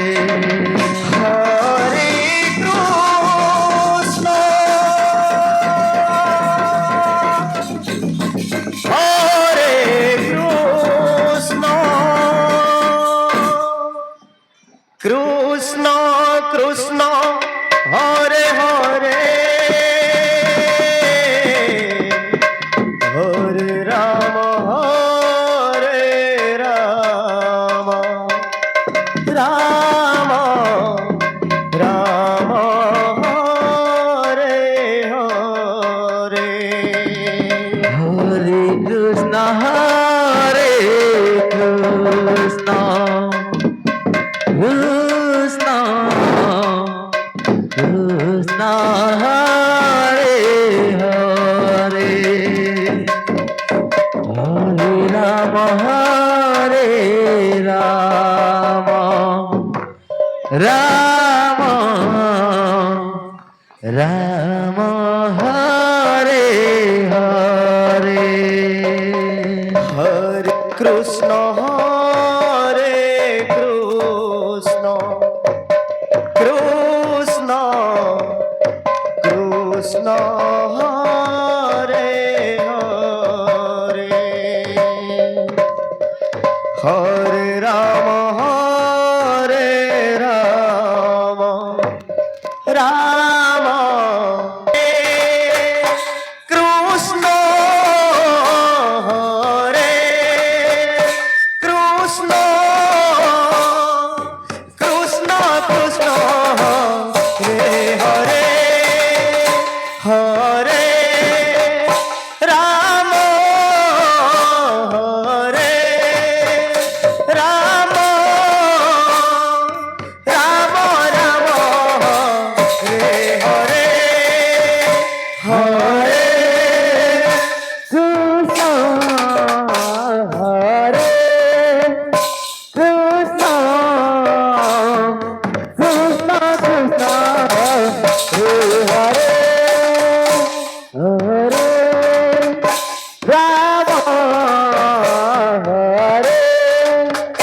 Hare Krishna Hare Krishna Krishna Krishna Hare Hare Hare Ram Ram Ram Hare Hare Hare Krishna Hare Krishna Krishna Krishna Hare Hare Hare Ram Ram Ram Hare Hare Hare Krishna Hare Krishna Krishna Krishna Hare Hare Hare Ram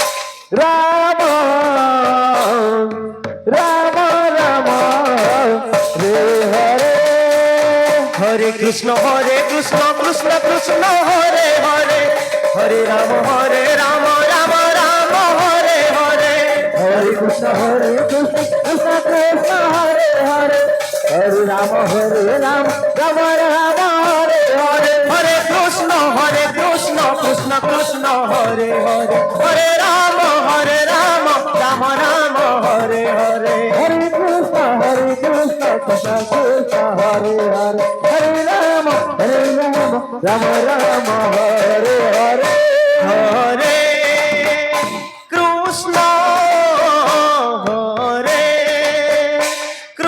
Ram Krishna Hare Krishna Krishna Krishna Hare Hare Hare Ram Hare Ram Ram Ram Hare Hare Hare Krishna Hare Krishna Krishna Krishna Hare Hare Ram Hare Ram Ram Ram Hare Hare Hare Krishna Krishna Krishna Hare Hare Hare Ram Ram Ram Hare Hare Hare Krishna Krishna Krishna Hare Hare Hare Ram Ram Ram Hare Hare Hare Krishna Krishna Krishna Hare Hare Hare Ram Ram Ram Hare Hare Hare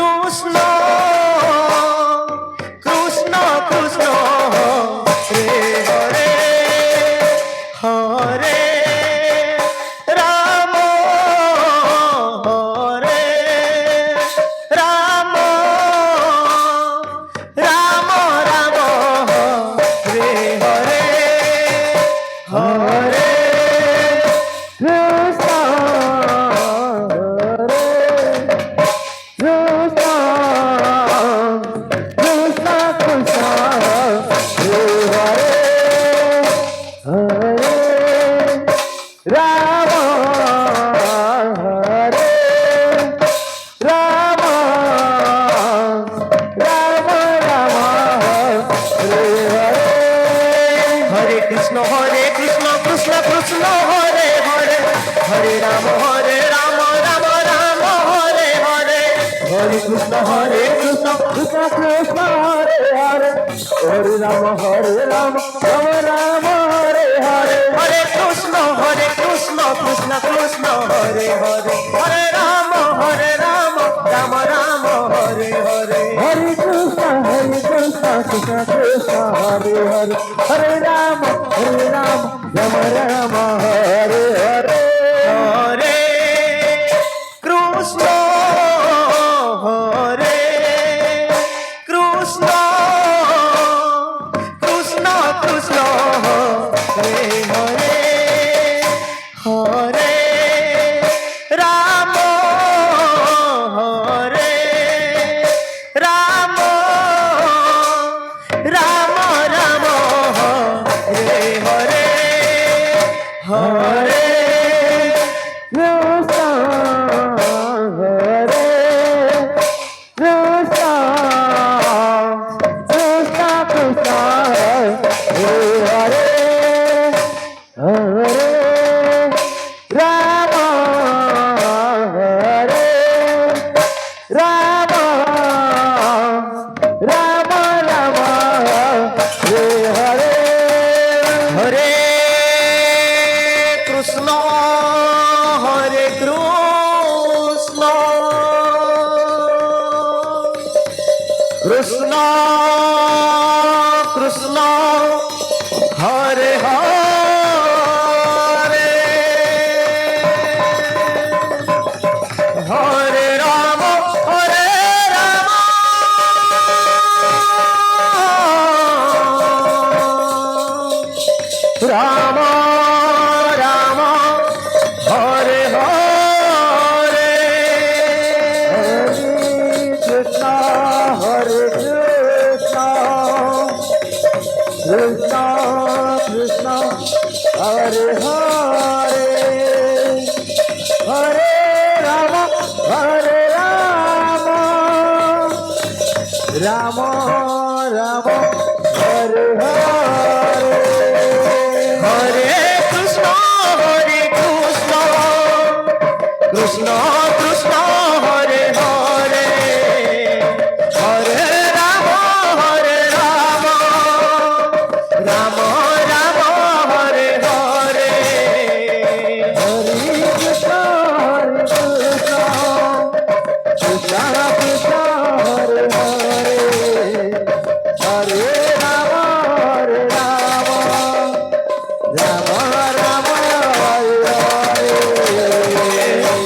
Krishna Krishna Krishna Hare Hare Hare Ram Ram Ram Hare Hare Hare Krishna Hare Krishna Krishna Krishna Hare Hare Hare Ram Hare Ram Ram Ram Hare Hare Hare Krishna Hare Krishna Krishna Krishna Hare Hare Ram Hare Ram Ram Ram Hare Hare Hare Krishna Krishna Krishna Hare Hare Hare Ram Ram Ram Hare Hare Hare Krishna Krishna Krishna Hare Hare Hare Ram Ram Ram Hare Hare Hare Krishna Krishna Krishna Hare Hare Hare Ram Ram Ram Hare Hare Hare Krishna Krishna Krishna Hare Hare Hare Ram Ram Ram Hare Hare Hare Krishna Hare Krishna Krishna Krishna Hare Hare Hare Ram Krishna Krishna Hare Hare Hare Ram Ram Ram Hare Hare Krishna Hare Krishna Krishna Krishna Hare Hare Hare Ram Ram Ram Hare Hare Hare Krishna Krishna Krishna Hare Hare Hare Ram Ram Ram Hare Hare Hare Krishna Krishna Krishna Hare Hare Hare Ram Ram Ram Hare Hare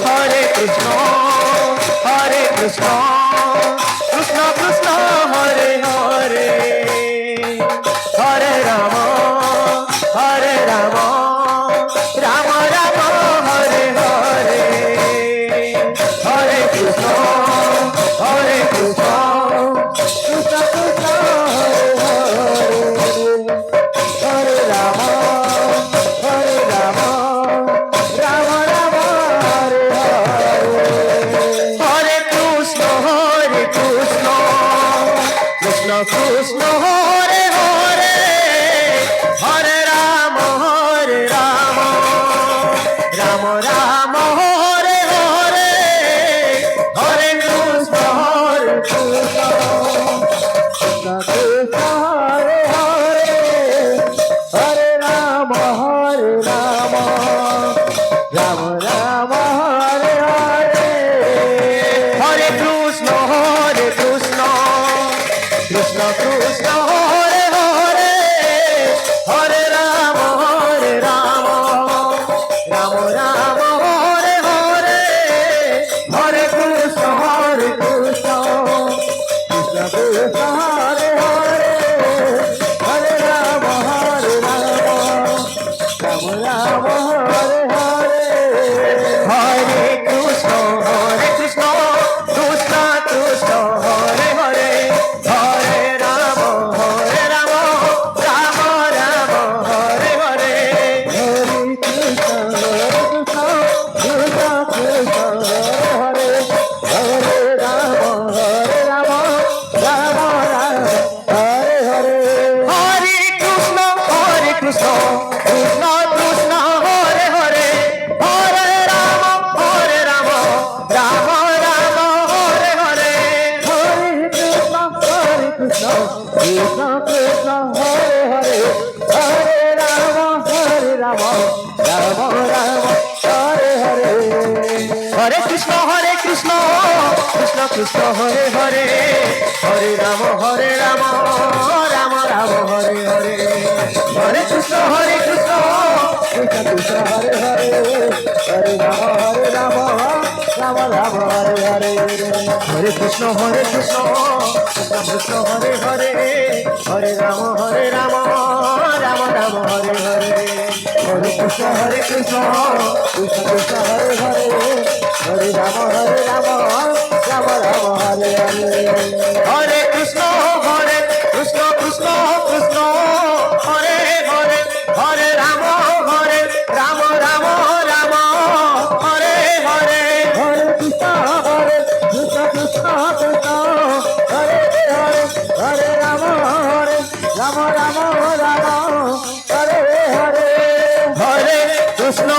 Hare Krishna Krishna Krishna Krishna Hare Hare Hare Ram Ram Ram Hare Hare Hare Krishna Krishna Krishna Krishna Hare Hare Hare Ram Ram Hare Hare Hare Krishna Krishna Krishna Hare Hare Hare Ram Ram Ram Hare Hare Hare Krishna Krishna Krishna Hare Hare Hare Ram Ram Ram Hare Hare Hare Krishna Krishna Krishna Hare Hare Hare Ram Ram Ram Hare Hare Hare Krishna Krishna Krishna Krishna Hare Hare Hare Ram Ram Ram Hare Hare Hare Krishna Krishna Krishna Hare Hare Hare Ram Ram Ram Hare Hare Hare Krishna Krishna Krishna Hare Hare Ram Ram Ram Hare Hare Hare Krishna Krishna Krishna Hare Hare Hare Ram Ram Ram Hare Hare Hare Krishna Krishna Krishna Hare Hare Hare Ram Ram Ram Hare Hare Hare Krishna Krishna Krishna Hare Hare Hare Ram Ram Ram Hare Hare Hare Krishna Krishna Krishna Hare Hare Hare Ram Ram Ram Hare Hare Hare Krishna Krishna Krishna Hare Hare Hare Ram Ram Ram Hare Hare Hare Krishna Krishna Krishna Hare Hare Hare Ram Ram Ram Hare Hare Hare Krishna Krishna Krishna Hare Hare Hare Ram Ram Ram Hare Hare Hare Krishna Krishna Krishna Hare Hare Hare Ram Ram Hare Hare Hare Krishna